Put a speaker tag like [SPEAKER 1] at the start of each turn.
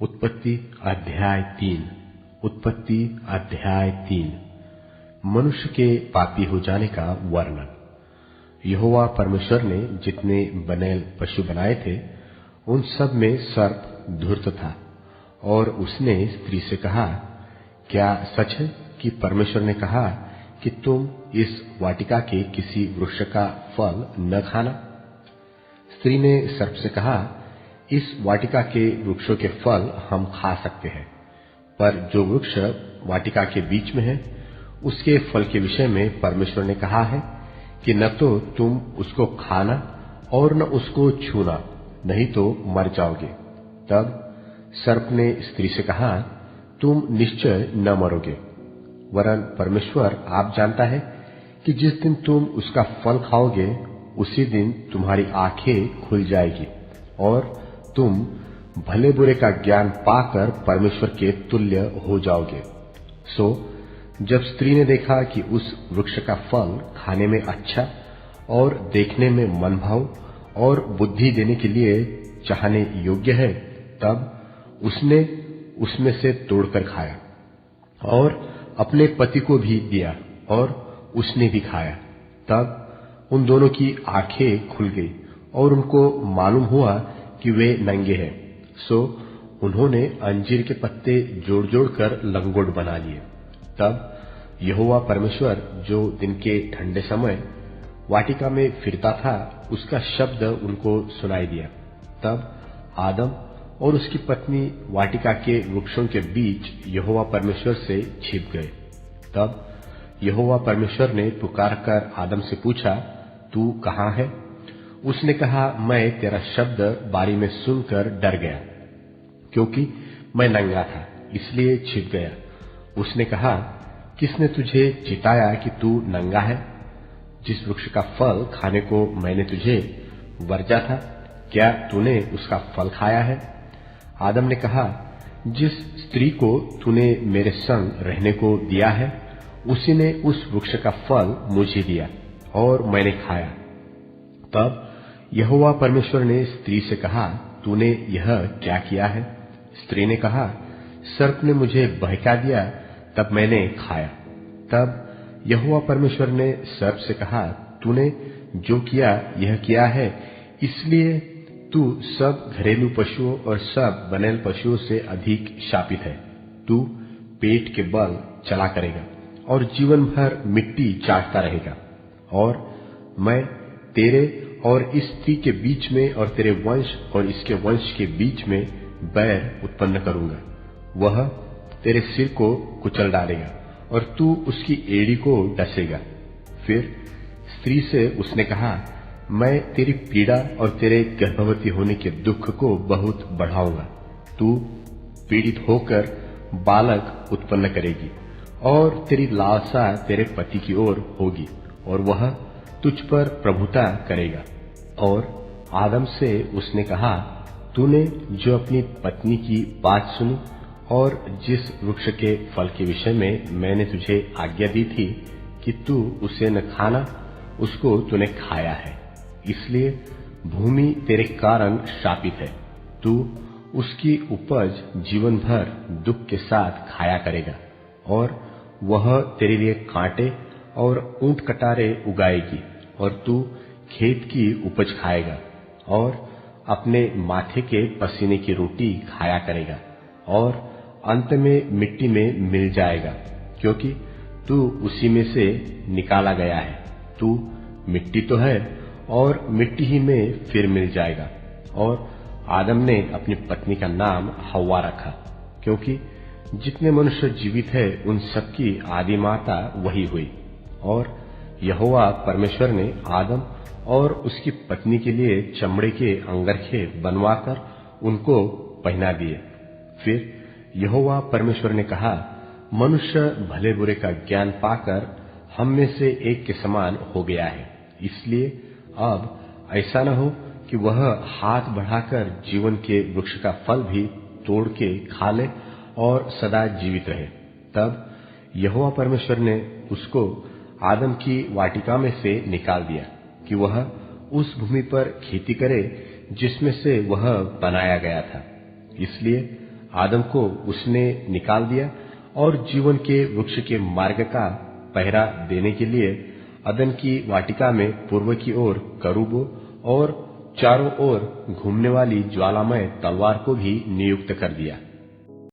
[SPEAKER 1] उत्पत्ति अध्याय 3 मनुष्य के पापी हो जाने का वर्णन। यहोवा परमेश्वर ने जितने बनेल पशु बनाए थे उन सब में सर्प धूर्त था, और उसने स्त्री से कहा, क्या सच है कि परमेश्वर ने कहा कि तुम इस वाटिका के किसी वृक्ष का फल न खाना? स्त्री ने सर्प से कहा, इस वाटिका के वृक्षों के फल हम खा सकते हैं, पर जो वृक्ष वाटिका के बीच में है उसके फल के विषय में परमेश्वर ने कहा है कि न तो तुम उसको खाना और न उसको छूना, नहीं तो मर जाओगे। तब सर्प ने स्त्री से कहा, तुम निश्चय न मरोगे, वरन परमेश्वर आप जानता है कि जिस दिन तुम उसका फल खाओगे उसी दिन तुम्हारी आंखें खुल जाएगी और तुम भले बुरे का ज्ञान पाकर परमेश्वर के तुल्य हो जाओगे। सो जब स्त्री ने देखा कि उस वृक्ष का फल खाने में अच्छा और देखने में मनभाव और बुद्धि देने के लिए चाहने योग्य है, तब उसने उसमें से तोड़कर खाया और अपने पति को भी दिया और उसने भी खाया। तब उन दोनों की आंखें खुल गई और उनको मालूम हुआ कि वे नंगे हैं। सो उन्होंने अंजीर के पत्ते जोड़ जोड़ कर लंगोट बना लिए। तब यहोवा परमेश्वर जो दिन के ठंडे समय वाटिका में फिरता था उसका शब्द उनको सुनाई दिया। तब आदम और उसकी पत्नी वाटिका के वृक्षों के बीच यहोवा परमेश्वर से छिप गए। तब यहोवा परमेश्वर ने पुकारकर आदम से पूछा, तू कहाँ है? उसने कहा, मैं तेरा शब्द बारी में सुनकर डर गया, क्योंकि मैं नंगा था इसलिए छिप गया। उसने कहा, किसने तुझे चिताया कि तू नंगा है? जिस वृक्ष का फल खाने को मैंने तुझे वर्जा था, क्या तूने उसका फल खाया है? आदम ने कहा, जिस स्त्री को तूने मेरे संग रहने को दिया है उसी ने उस वृक्ष का फल मुझे दिया और मैंने खाया। तब यहोवा परमेश्वर ने स्त्री से कहा, तूने यह क्या किया है? स्त्री ने कहा, सर्प ने मुझे बहका दिया तब मैंने खाया। तब यहोवा परमेश्वर ने सर्प से कहा, तूने जो किया यह किया है इसलिए तू सब घरेलू पशुओं और सब बनेल पशुओं से अधिक शापित है। तू पेट के बल चला करेगा और जीवन भर मिट्टी चाटता रहेगा। और मैं तेरे और इस स्त्री के बीच में और तेरे वंश और इसके वंश के बीच में बैर उत्पन्न करूंगा। वह तेरे सिर को कुचल डालेगा और तू उसकी एड़ी को डसेगा। फिर स्त्री से उसने कहा, मैं तेरी पीड़ा और तेरे गर्भवती होने के दुख को बहुत बढ़ाऊंगा। तू पीड़ित होकर बालक उत्पन्न करेगी और तेरी लालसा तेरे पति की ओर होगी और वह तुझ पर प्रभुता करेगा। और आदम से उसने कहा, तूने जो अपनी पत्नी की बात सुनी और जिस वृक्ष के फल के विषय में मैंने तुझे आज्ञा दी थी कि तू उसे न खाना, उसको तूने खाया है, इसलिए भूमि तेरे कारण शापित है। तू उसकी उपज जीवन भर दुख के साथ खाया करेगा और वह तेरे लिए कांटे और ऊंट कटारे उगाएगी और तू खेत की उपज खाएगा और अपने माथे के पसीने की रोटी खाया करेगा और अंत में मिट्टी में मिल जाएगा, क्योंकि तू उसी में से निकाला गया है। तू मिट्टी तो है और मिट्टी ही में फिर मिल जाएगा। और आदम ने अपनी पत्नी का नाम हव्वा रखा, क्योंकि जितने मनुष्य जीवित है उन सबकी आदि माता वही हुई। और यहोवा परमेश्वर ने आदम और उसकी पत्नी के लिए चमड़े के अंगरखे बनवाकर उनको पहना दिए। फिर यहोवा परमेश्वर ने कहा, मनुष्य भले बुरे का ज्ञान पाकर हम में से एक के समान हो गया है, इसलिए अब ऐसा न हो कि वह हाथ बढ़ाकर जीवन के वृक्ष का फल भी तोड़ के खा ले और सदा जीवित रहे। तब यहोवा परमेश्वर ने उसको आदम की वाटिका में से निकाल दिया कि वह उस भूमि पर खेती करे जिसमें से वह बनाया गया था। इसलिए आदम को उसने निकाल दिया और जीवन के वृक्ष के मार्ग का पहरा देने के लिए अदन की वाटिका में पूर्व की ओर करूबों और चारों ओर घूमने वाली ज्वालामय तलवार को भी नियुक्त कर दिया।